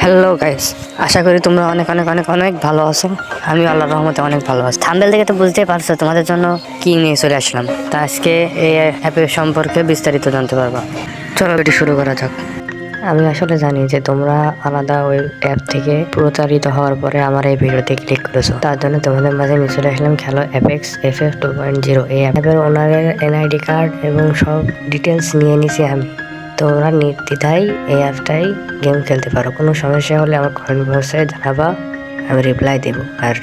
Hello guys, আশা করি তোমরা অনেক অনেক অনেক অনেক ভালো আছো। আমি আল্লাহর রহমতে অনেক ভালো আছি। থাম্বনেল থেকে তো বুঝতেই পারছো তোমাদের জন্য কি নিয়ে চলে আসলাম। তা আজকে এই অ্যাপের সম্পর্কে বিস্তারিত জানতে পারবা। চলো এটি শুরু করা যাক। আমি আসলে জানি যে তোমরা আলাদা ওই অ্যাপ থেকে প্রতারিত হওয়ার পরে আমার এই ভিডিওতে ক্লিক করেছো। তার জন্য তোমাদের মাঝে নিয়ে চলে আসলাম খেলো অ্যাপেক্স FF 2.0। এই অ্যাপের ওনারের NID কার্ড এবং সব ডিটেলস নিয়ে নিছি আমি। তোমরা নির্দ্বিধায় এই অ্যাপটাই গেম খেলতে পারো। কোনো সমস্যা হলে আমার কমেন্ট বক্সে জানাবা, আমি রিপ্লাই দেব আর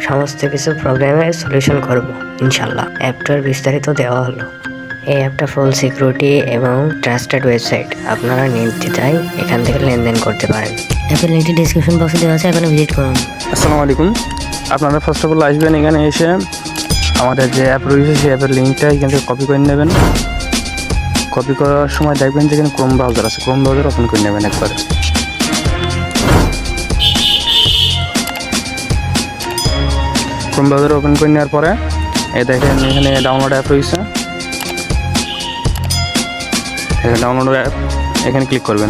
সমস্ত কিছু প্রবলেমের সলিউশন করব ইনশাল্লাহ। অ্যাপটার বিস্তারিত দেওয়া হলো। এই অ্যাপটা ফুল সিকিউরিটি এবং ট্রাস্টেড ওয়েবসাইট। আপনারা নির্দ্বিধায় এখান থেকে লেনদেন করতে পারেন। অ্যাপের লিঙ্কটি ডিসক্রিপশন বক্সে দেওয়া আছে, এখানে ভিজিট করুন। আসসালামু আলাইকুম। আপনারা ফার্স্ট অফ অল আসবেন, এখানে এসে আমাদের যে অ্যাপ রয়েছে সেই অ্যাপের লিঙ্কটা এখান থেকে কপি করে নেবেন। কপি করার সময় দেখবেন যে এখানে ক্রোম ব্রাউজার আছে, ক্রোম ব্রাউজার ওপেন করে নেবেন একবার। ক্রোম ব্রাউজার ওপেন করে নেওয়ার পরে দেখেন এখানে ডাউনলোড অ্যাপ রয়েছে। এখানে ডাউনলোড অ্যাপ, এখানে ক্লিক করবেন।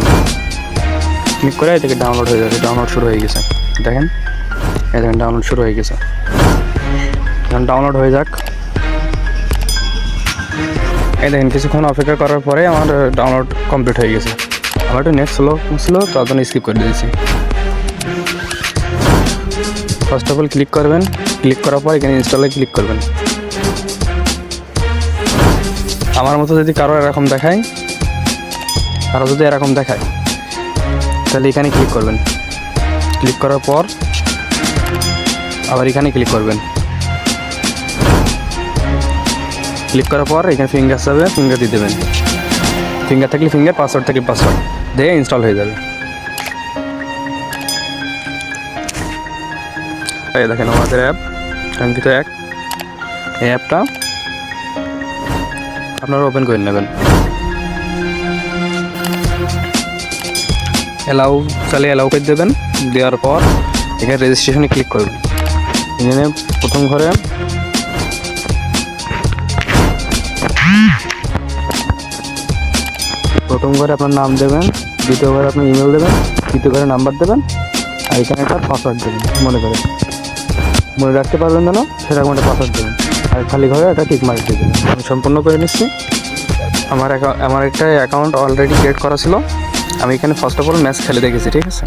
ক্লিক করে এদিকে ডাউনলোড হয়ে যাবে। ডাউনলোড শুরু হয়ে গেছে, দেখেন দেখেন ডাউনলোড শুরু হয়ে গেছে। এখন ডাউনলোড হয়ে যাক। এই দেখেন কিছুক্ষণ অপেক্ষা করার পরে আমার ডাউনলোড কমপ্লিট হয়ে গেছে। আমার একটু নেট স্লো ছিল, তার জন্য স্কিপ করে দিয়েছি। ফার্স্ট অফ অল ক্লিক করবেন। ক্লিক করার পর এখানে ইনস্টলে ক্লিক করবেন। আমার মতো যদি কারো এরকম দেখায়, তাহলে এখানে ক্লিক করবেন। ক্লিক করার পর আবার এখানে ক্লিক করবেন। ক্লিক করার পর এখানে ফিঙ্গার যাবে, ফিঙ্গার দিয়ে দেবেন। ফিঙ্গার থাকলে ফিঙ্গার, পাসওয়ার্ড থাকলে পাসওয়ার্ড দিয়ে ইনস্টল হয়ে যাবে। এই দেখেন আমাদের অ্যাপ কাঙ্ক্ষিত এক। এই অ্যাপটা আপনারা ওপেন করে নেবেন। অ্যালাউ চালিয়ে অ্যালাউ করে দেবেন। দেওয়ার পর এখানে রেজিস্ট্রেশনে ক্লিক করবেন। এখানে প্রথম ঘরে আপনার নাম দেবেন, দ্বিতীয় ঘরে আপনার ইমেল দেবেন, তৃতীয় ঘরে নাম্বার দেবেন, আর এখানে একটা পাসওয়ার্ড দেবেন। মনে রাখতে পারবেন না সেরকম একটা পাসওয়ার্ড দেবেন। আর খালি ঘরে একটা টিক মার্ক দেবেন। আমি সম্পূর্ণ করে নিচ্ছি। আমার একটা অ্যাকাউন্ট অলরেডি ক্রিয়েট করা ছিল। আমি এখানে ফার্স্ট অফ অল ম্যাচ খেলে দেখেছি, ঠিক আছে।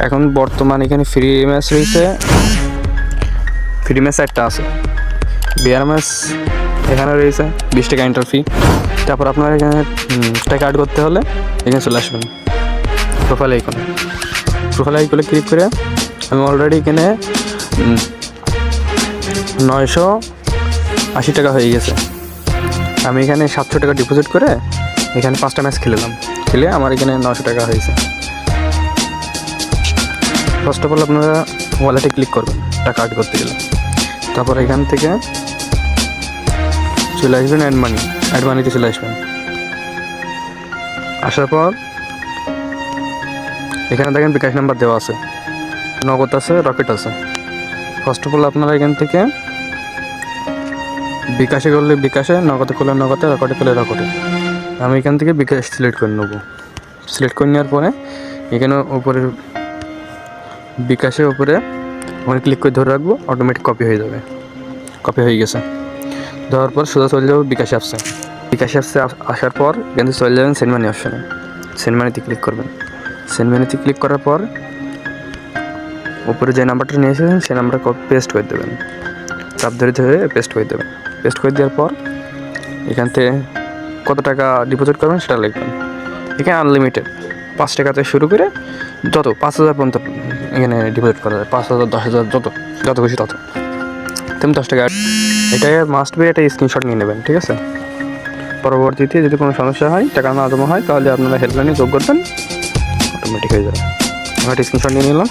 এখন বর্তমান এখানে ফ্রি ম্যাচ রয়েছে, ফ্রি ম্যাচ একটা আছে। বিয়ার ম্যাচ এখানে রয়েছে 20 টাকা এন্টার ফি। তারপর আপনার এখানে টাকা অ্যাড করতে হলে এখানে চলে আসবেন প্রোফাইল আইকনে ক্লিক করে আমি অলরেডি এখানে 980 টাকা হয়ে গেছে। আমি এখানে 700 টাকা ডিপোজিট করে এখানে 5টা ম্যাচ খেলে আমার এখানে 900 টাকা হয়েছে। ফার্স্ট অফ অল আপনারা ওয়ালেটে ক্লিক করবেন টাকা অ্যাড করতে গেলে। তারপর এখান থেকে চলে আসবেন অ্যাড মানিতে চলে আসবেন। আসার পর এখানে দেখেন বিকাশ নাম্বার দেওয়া আছে, নগদ আছে, রকেট আছে। ফার্স্ট অফ অল আপনারা এখান থেকে বিকাশে করলে বিকাশে, নগদে করলে নগদে, রকেটে করলে রকেটে। আমি এখান থেকে বিকাশ সিলেক্ট করে নেবো। সিলেক্ট করে নেওয়ার পরে এখানে উপরে বিকাশের উপরে ওখানে ক্লিক করে ধরে রাখবো, অটোমেটিক কপি হয়ে যাবে। কপি হয়ে গেছে। দেওয়ার পর সোজা চলে যাবো বিকাশ অ্যাপসে। আসার পর এখানে চলে যাবেন সেন্ড মানি অপশানে। সেন্ড মানিতে ক্লিক করবেন। সেন্ড মানিতে ক্লিক করার পর উপরে যে নাম্বারটা নিয়ে এসেছেন সেই নাম্বারটা পেস্ট করে দেবেন। চাপ ধরে পেস্ট করে দেবেন। পেস্ট করে দেওয়ার পর এখান থেকে কত টাকা ডিপোজিট করবেন সেটা লিখবেন। এখানে আনলিমিটেড 5 টাকা থেকে শুরু করে যত 5000 পর্যন্ত এখানে ডিপোজিট করা যায়। 5000, 10,000, যত খুশি তত। তেমন 10 টাকা এটা মাস্ট বি একটা স্ক্রিনশট নিয়ে নেবেন, ঠিক আছে। পরবর্তীতে যদি কোনো সমস্যা হয়, টাকা না জমা হয়, তাহলে আপনারা হেল্পলাইনে যোগ করবেন, অটোমেটিক হয়ে যাবে। আমি একটা স্ক্রিনশট নিয়ে নিলাম।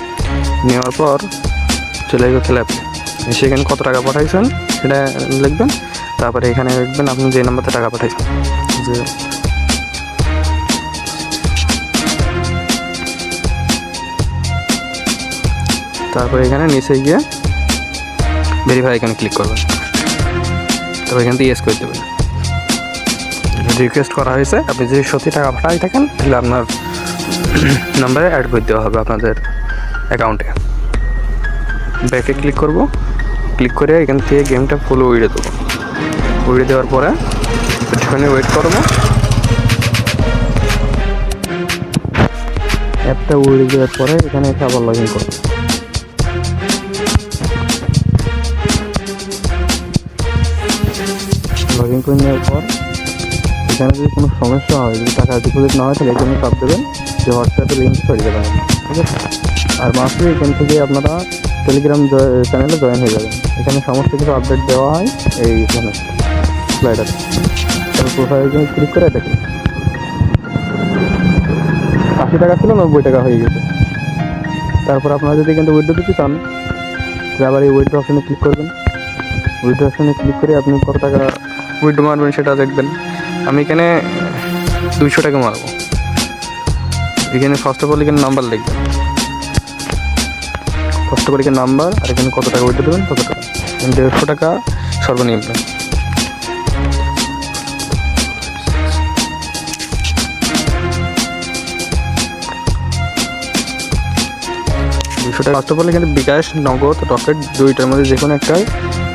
নেওয়ার পর চলে যাবে খেলা অ্যাপে। সেখানে কত টাকা পাঠাইছেন সেটা লিখবেন। তারপরে এখানে লিখবেন আপনি যে নাম্বারতে টাকা পাঠাইছেন। তারপরে এখানে নিচে গিয়ে ভেরিফাই এখানে ক্লিক করবেন। তারপর এখান থেকে ইয়েস করে দেবেন। রিকোয়েস্ট করা হয়েছে। আপনি যদি সত্যি টাকা পাঠাই থাকেন তাহলে আপনার নাম্বারে অ্যাড করে দেওয়া হবে আপনাদের অ্যাকাউন্টে। ব্যাকে ক্লিক করব, ক্লিক করে এখান থেকে গেমটা ফুল উড়িয়ে দেবো। উড়িয়ে দেওয়ার পরে একটুখানি ওয়েট করবো। অ্যাপটা উড়িয়ে দেওয়ার পরে এখানে এসে আবার লগ ইন করবো। লগ ইন করে নেওয়ার পর এখানে যদি কোনো সমস্যা হয়, যদি টাকা ডিপোজিট না হয় তাহলে এখানে চাপ দেবেন যে হোয়াটসঅ্যাপে লিঙ্ক সরিয়ে দেবেন, ঠিক আছে। আর মাসে এখান থেকে আপনারা টেলিগ্রাম চ্যানেলে জয়েন হয়ে যাবেন। এখানে সমস্ত কিছু আপডেট দেওয়া হয় এইখানে স্লাইডারে। তারপর প্রোফাইলে ক্লিক করে দেখুন 80 টাকা ছিল 90 টাকা হয়ে গেছে। তারপর আপনারা যদি এখানে উইথড্র দিতে চান তাহলে আবার এই উইথড্র অপশনে ক্লিক করবেন। উইথড্র অপশনে ক্লিক করে আপনি কত টাকা উইথড্র মারবেন সেটা দেখবেন। আমি এখানে 200 টাকা মারবো। এখানে ফার্স্ট অফ অল এখানে নাম্বার লিখবেন, ফার্স্ট অফ অল এখানে নাম্বার, আর এখানে কত টাকা উইথড্র দেবেন কত টাকা। 150 টাকা সর্বনিম্ন। ফার্স্ট অফ অল এখানে বিকাশ, নগদ, রকেট দুইটার মধ্যে যে কোনো একটাই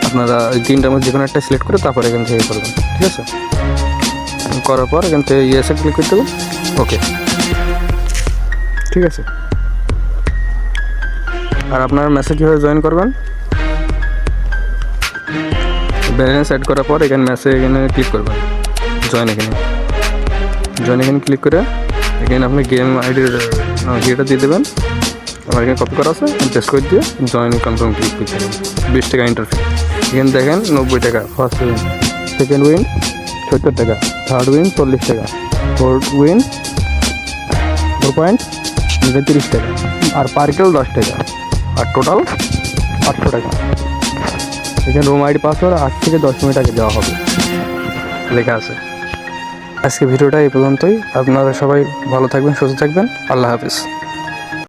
আপনারা তিনটার মধ্যে যে কোনো একটা সিলেক্ট করে তারপরে এখান থেকে করবেন, ঠিক আছে। করার পর এখান থেকে ইয়েসে ক্লিক করতে দেবেন, ওকে, ঠিক আছে। আর আপনার মেসেজ কীভাবে জয়েন করবেন, ব্যালেন্স অ্যাড করার পর এখানে মেসেজ এখানে ক্লিক করবেন, জয়েন এখানে ক্লিক করে এখানে আপনি গেম আইডির ইয়েটা দিয়ে দেবেন। আমার এখানে কপি করা আছে, পেস্ট করে দিয়ে জয়েন কনফার্ম ক্লিক করতে হবে। 20 টাকা ইন্টারফেস। এখানে দেখেন 90 টাকা ফার্স্ট উইন, সেকেন্ড উইন 70 টাকা, থার্ড উইন 40 টাকা, ফোর্থ উইন 4.30 টাকা, আর পার্কেল 10 টাকা, আর টোটাল 800 টাকা। এখানে রুম আইডি পাসওয়ার্ড 8 থেকে 10 মিনিট আগে দেওয়া হবে, লেখা আছে। আজকে ভিডিওটা এই পর্যন্তই। আপনারা সবাই ভালো থাকবেন, সুস্থ থাকবেন। আল্লাহ হাফিজ।